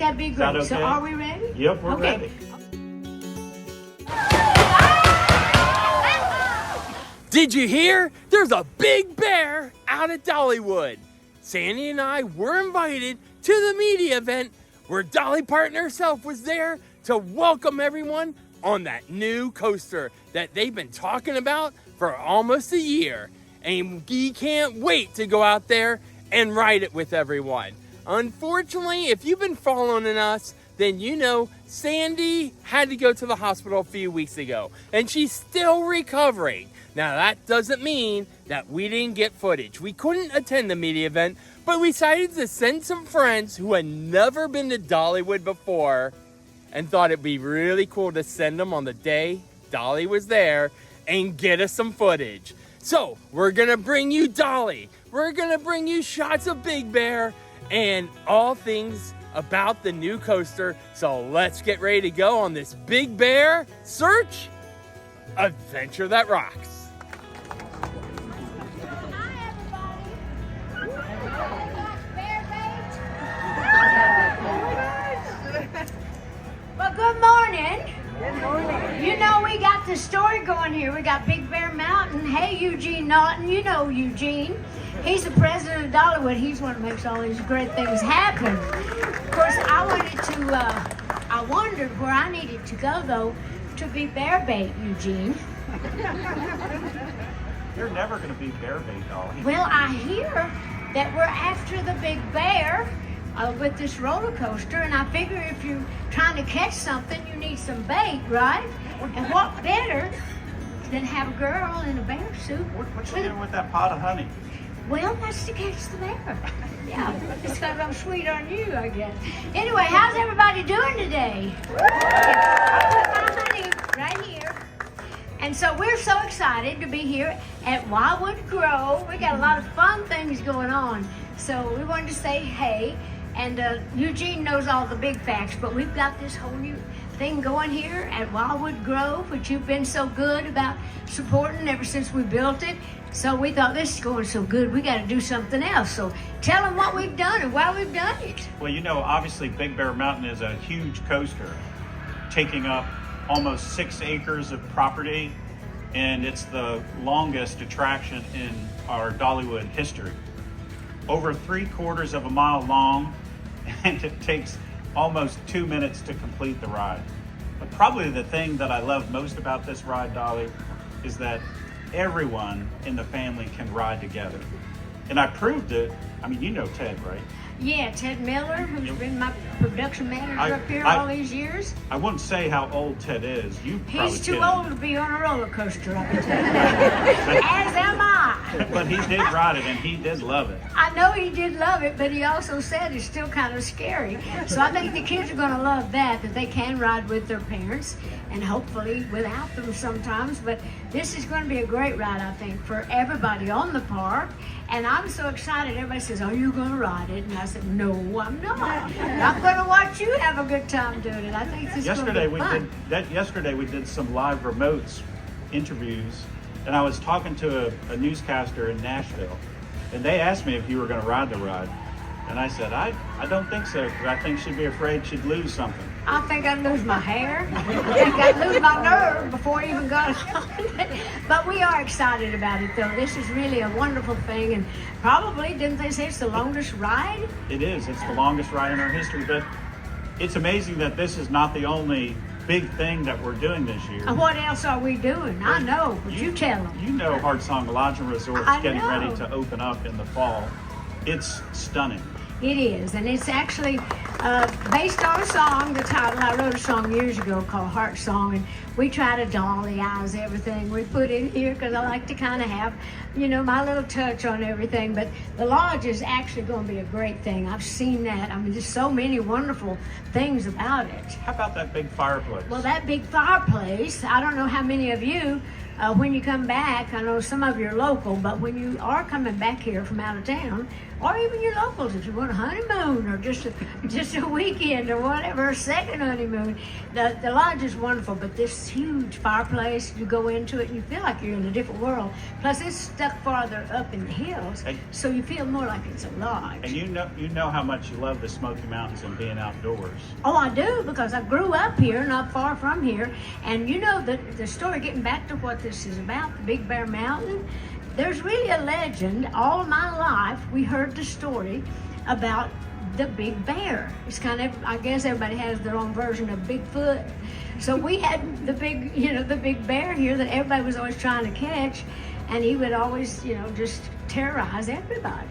that'd be great. Okay? So are we ready? Yep, we're ready. Did you hear? There's a big bear out at Dollywood. Sandy and I were invited to the media event where Dolly Parton herself was there to welcome everyone on that new coaster that they've been talking about for almost a year. And we can't wait to go out there and ride it with everyone. Unfortunately, if you've been following us, then you know Sandy had to go to the hospital a few weeks ago, and she's still recovering. Now, that doesn't mean that we didn't get footage. We couldn't attend the media event, but we decided to send some friends who had never been to Dollywood before and thought it'd be really cool to send them on the day Dolly was there and get us some footage. So, we're gonna bring you Dolly. We're gonna bring you shots of Big Bear and all things about the new coaster. So let's get ready to go on this Big Bear search adventure that rocks. Well, good morning. Good morning. You know we got the story going here. We got Big Bear Mountain. Hey, Eugene Naughton. You know Eugene. He's the president of Dollywood. He's one that makes all these great things happen. Of course, I wondered where I needed to go, though, to be bear bait, Eugene. You're never going to be bear bait, Dolly. Well, I hear that we're after the big bear with this roller coaster, and I figure if you're trying to catch something, you need some bait, right? And what better than have a girl in a bear suit? What you doing with that pot of honey? Well, that's to catch the bear. Yeah, it's because I'm sweet on you, I guess. Anyway, how's everybody doing today? I put my honey right here. And so we're so excited to be here at Wildwood Grove. We got a lot of fun things going on. So we wanted to say hey. And Eugene knows all the big facts, but we've got this whole new thing going here at Wildwood Grove, which you've been so good about supporting ever since we built it. So we thought, this is going so good, we got to do something else. So tell them what we've done and why we've done it. Well, you know, obviously Big Bear Mountain is a huge coaster, taking up almost 6 acres of property, and it's the longest attraction in our Dollywood history. Over 3/4 of a mile long, and it takes almost 2 minutes to complete the ride. But probably the thing that I love most about this ride, Dolly, is that everyone in the family can ride together. And I proved it. I mean, you know Ted, right? Yeah, Ted Miller, who's been my production manager up here all these years. I wouldn't say how old Ted is. He's too old to be on a roller coaster, I can tell you. As am I. But he did ride it, and he did love it. I know he did love it, but he also said it's still kind of scary. So I think the kids are going to love that they can ride with their parents and hopefully without them sometimes. But this is going to be a great ride, I think, for everybody on the park. And I'm so excited. Everybody says, are you going to ride it? And I said, no, I'm not. I'm going to watch you have a good time doing it. I think this is going to be fun. Yesterday we did some live remotes interviews, and I was talking to a newscaster in Nashville, and they asked me if you were going to ride the ride. And I said, I don't think so, because I think she'd be afraid she'd lose something. I think I'd lose my hair. I think I'd lose my nerve before I even got it. But we are excited about it, though. This is really a wonderful thing, and probably, didn't they say it's the longest ride? It is. It's the longest ride in our history, but it's amazing that this is not the only big thing that we're doing this year. And what else are we doing? I know, but you tell them. You know HeartSong Lodge and Resort's getting ready to open up in the fall. It's stunning. It is, and it's actually based on a song, the title. I wrote a song years ago called HeartSong, and we try to Dolly-ize everything we put in here because I like to kind of have, you know, my little touch on everything. But the lodge is actually going to be a great thing. I've seen that. I mean, there's so many wonderful things about it. How about that big fireplace? Well, that big fireplace, I don't know how many of you, when you come back, I know some of you are local, but when you are coming back here from out of town, or even your locals, if you want a honeymoon or just just a weekend or whatever, a second honeymoon. The lodge is wonderful, but this huge fireplace, you go into it and you feel like you're in a different world. Plus, it's stuck farther up in the hills, so you feel more like it's a lodge. And you know how much you love the Smoky Mountains and being outdoors. Oh, I do, because I grew up here, not far from here. And you know, the story, getting back to what this is about, the Big Bear Mountain, there's really a legend. All my life, we heard the story about the big bear. It's kind of, I guess everybody has their own version of Bigfoot. So we had the big bear here that everybody was always trying to catch, and he would always, just terrorize everybody.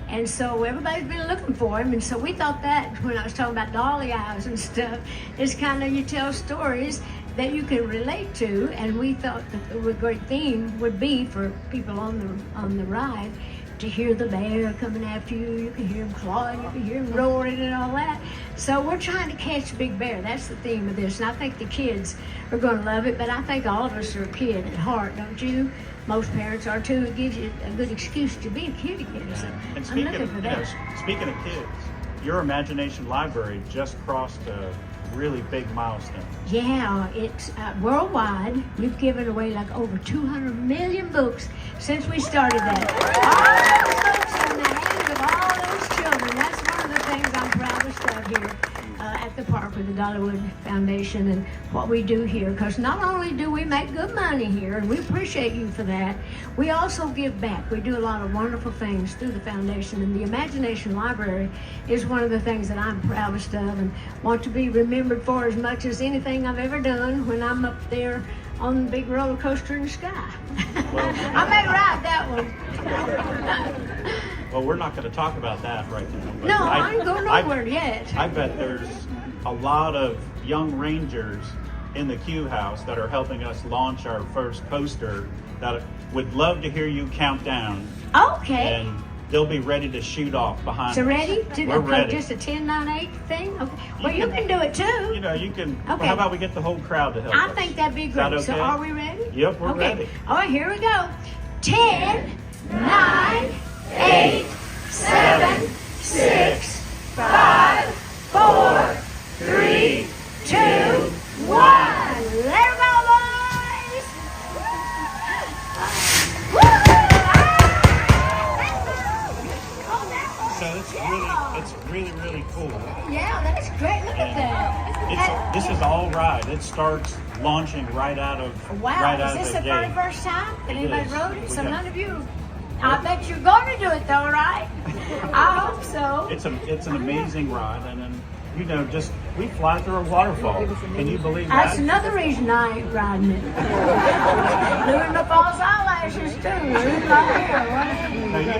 And so everybody's been looking for him, and so we thought that when I was talking about Dolly eyes and stuff, it's kind of, you tell stories that you can relate to, and we thought that the great theme would be for people on the ride to hear the bear coming after you. You can hear him clawing, you can hear him roaring and all that. So we're trying to catch Big Bear. That's the theme of this. And I think the kids are going to love it, but I think all of us are a kid at heart, don't you? Most parents are too. It gives you a good excuse to be a kid again. So And I'm looking for that. speaking of kids, your imagination library just crossed a really big milestone. Yeah, it's worldwide. We've given away like over 200 million books since we started that. All those books in the hands of all those children. That's one of the things I'm proudest of here at the park with the Dollywood Foundation and what we do here. Because not only do we make good money here, and we appreciate you for that, we also give back. We do a lot of wonderful things through the foundation, and the Imagination Library is one of the things that I'm proudest of and want to be remembered for as much as anything I've ever done when I'm up there on the big roller coaster in the sky. I may ride that one. Well, we're not going to talk about that right now. But No, I ain't going nowhere yet. I bet there's a lot of young rangers in the Q House that are helping us launch our first coaster that would love to hear you count down. Okay. And they'll be ready to shoot off behind So us. ready? We're ready. Just a 10, 9, 8 thing? Okay. Well, you can do it too. You can. Okay. Well, how about we get the whole crowd to help I us? think that'd be Is great. that okay? So are we ready? Yep, we're okay. ready. All right, here we go. 10, 9, 8, 7, 6, 5, 4, 3, 2, 1. Let her go, boys! So it's really cool. Yeah, that's great. Look at that. This is all right. It starts launching right out of Wow, right out is this of the the very gate. first time that anybody is. rode it? We So have- none of you. I bet you're going to do it though, right? I hope so. It's an amazing ride, and then just we fly through a waterfall. Can you believe that? That's another reason I ain't riding it. Doing the false eyelashes too. Losing my hair, whatever. No, you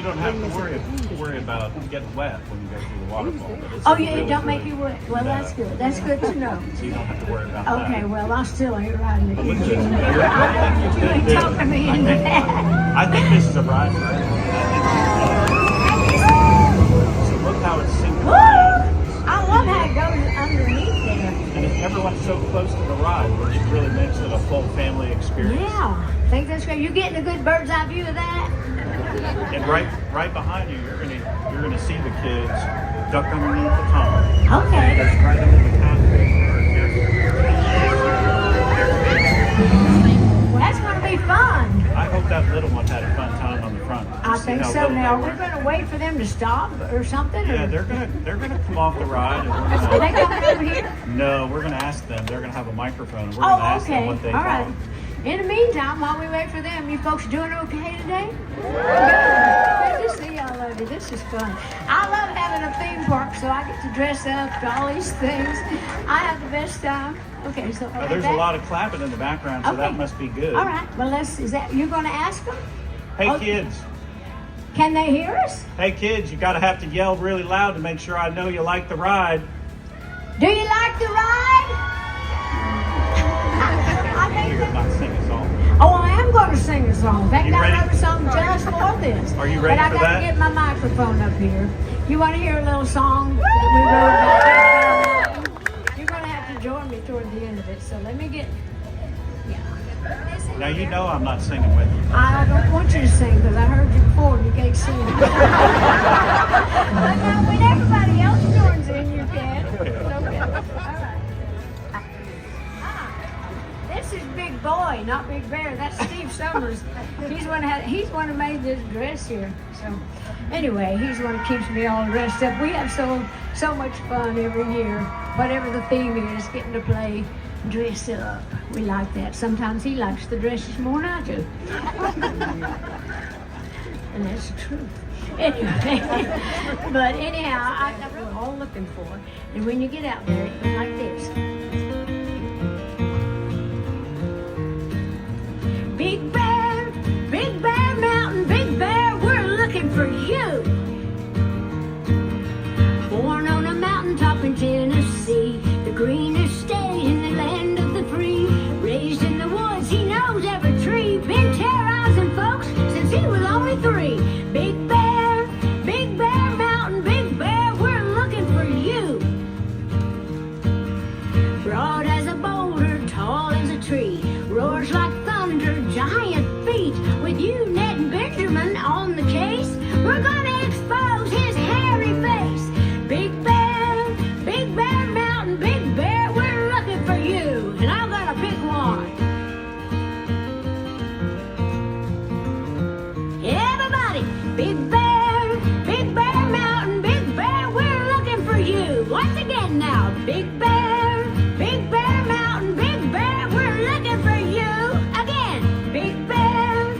don't have to worry about getting wet when you go through the waterfall. But it's Oh yeah, really, it don't make you wet. Well, No. that's good. That's good to know. So you don't have to worry about that. Okay, well, I still ain't riding it. You Good ain't deal. talking me into that. I think this is a ride for everyone. So look how it's Woo! synchronized. I love how it goes underneath there. And if everyone's so close to the ride, it really makes it a full family experience. Yeah, I think that's great. You getting a good bird's eye view of that? And right behind you, you're gonna see the kids duck underneath the tunnel. Okay. That's right under the concrete. Well, that's going to be fun. I hope that little one had a fun time on the front. I See think how so. little Now, they we're were? going to wait for them to stop or something? Yeah, or they're gonna come off the ride. And Are they coming over here? no, we're gonna ask them. They're gonna have a microphone. We're gonna Oh, ask okay. them All what they right. thought. In the meantime, while we wait for them, you folks doing okay today? Good to see y'all of you. This is fun. I love having a theme park, so I get to dress up to all these things. I have the best time. Okay, so There's a lot of clapping in the background, so that Okay. must be good. All right. Well, you're going to ask them? Hey Oh. kids, Can they hear us? hey kids, you gotta have to yell really loud to make sure I know you like the ride. Do you like the ride? I think You're that, not singing songs. oh, I am going to sing a song. In fact, You I ready? wrote a song just for this. Are you ready but for I got that? to get my microphone up here. You want to hear a little song that we wrote about? You're going to have to join me toward the end of it. So let me get. Yeah. Now you know I'm not singing with you. I don't want you to sing because I heard you before and you can't sing. But now when everybody else joins in, you Boy, not Big Bear. That's Steve Summers. He's one who made this dress here. So anyway, he's the one who keeps me all dressed up. We have so much fun every year. Whatever the theme is, getting to play dress up. We like that. Sometimes he likes the dresses more than I do. And that's the truth. Anyway, but anyhow, that's what we're all looking for. And when you get out there, it goes like this. Big Bear Mountain, Big Bear, we're looking for you. Born on a mountaintop in Tennessee, the greenest state in the land of the free. Raised in the woods, he knows every tree. Been terrorizing folks since he was only 3. Big Bear Mountain, Big Bear, we're looking for you. Broad as a boulder, tall as a tree, roars like thunder, giant feet. With you, Ned and Benjamin, on the case, we're gonna expose his hairy face. Big Bear Mountain, Big Bear, we're looking for you. And I'm gonna pick one. Everybody, Big Bear Mountain, Big Bear, we're looking for you. Once again now, Big Bear Mountain, Big Bear, we're looking for you. Again, Big Bear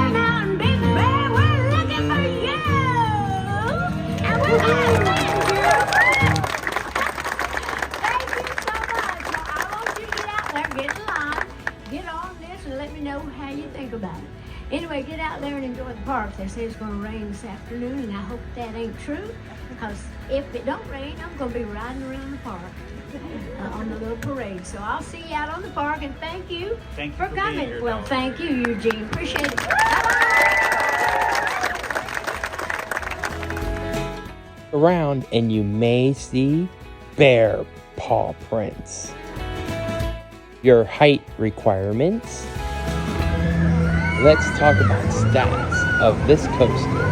Mountain, Big Bear, we're looking for you. And we're gonna thank you. Thank you so much. Well, I want you to get out there, get in line, get on this, and let me know how you think about it. Anyway, get out there and enjoy the park. They say it's going to rain this afternoon, and I hope that ain't true, because if it don't rain, I'm going to be riding around the park on the little parade. So I'll see you out on the park, and thank you for coming. Being here, well, Dolly. thank you, Eugene. Appreciate it. Around and you may see bear paw prints. Your height requirements. Let's talk about stats of this coaster.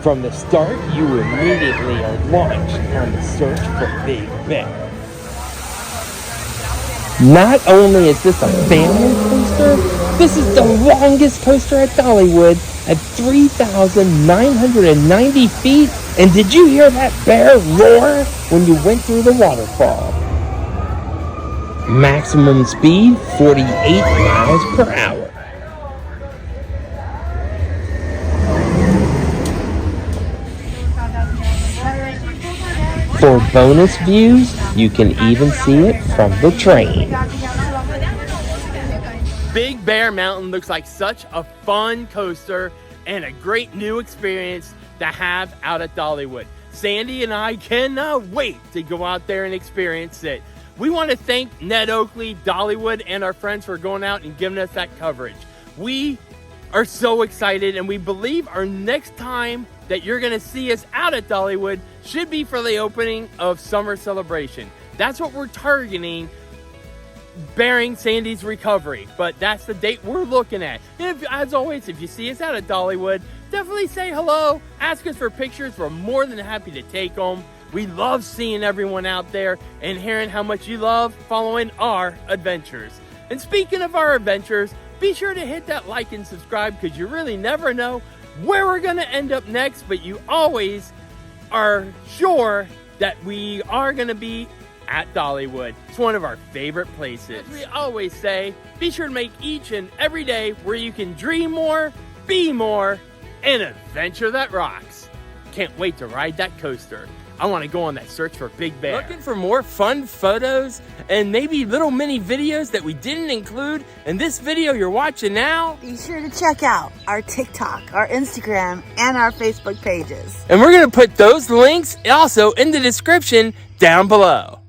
From the start, you immediately are launched on the search for Big Bear. Not only is this a family coaster, this is the longest coaster at Dollywood at 3,990 feet. And did you hear that bear roar when you went through the waterfall? Maximum speed, 48 miles per hour. For bonus views, you can even see it from the train. Big Bear Mountain looks like such a fun coaster and a great new experience to have out at Dollywood. Sandy and I cannot wait to go out there and experience it. We want to thank Ned Oakley, Dollywood, and our friends for going out and giving us that coverage. We are so excited, and we believe our next time that you're going to see us out at Dollywood should be for the opening of Summer Celebration. That's what we're targeting, bearing Sandy's recovery, but that's the date we're looking at. And as always, if you see us out at Dollywood, definitely say hello, ask us for pictures. We're more than happy to take them. We love seeing everyone out there and hearing how much you love following our adventures. And speaking of our adventures, be sure to hit that like and subscribe, because you really never know where we're going to end up next, but you always are sure that we are going to be at Dollywood. It's one of our favorite places. As we always say, be sure to make each and every day where you can dream more, be more, and adventure that rocks. Can't wait to ride that coaster. I want to go on that search for Big Bear. Looking for more fun photos and maybe little mini videos that we didn't include in this video you're watching now? Be sure to check out our TikTok, our Instagram, and our Facebook pages. And we're going to put those links also in the description down below.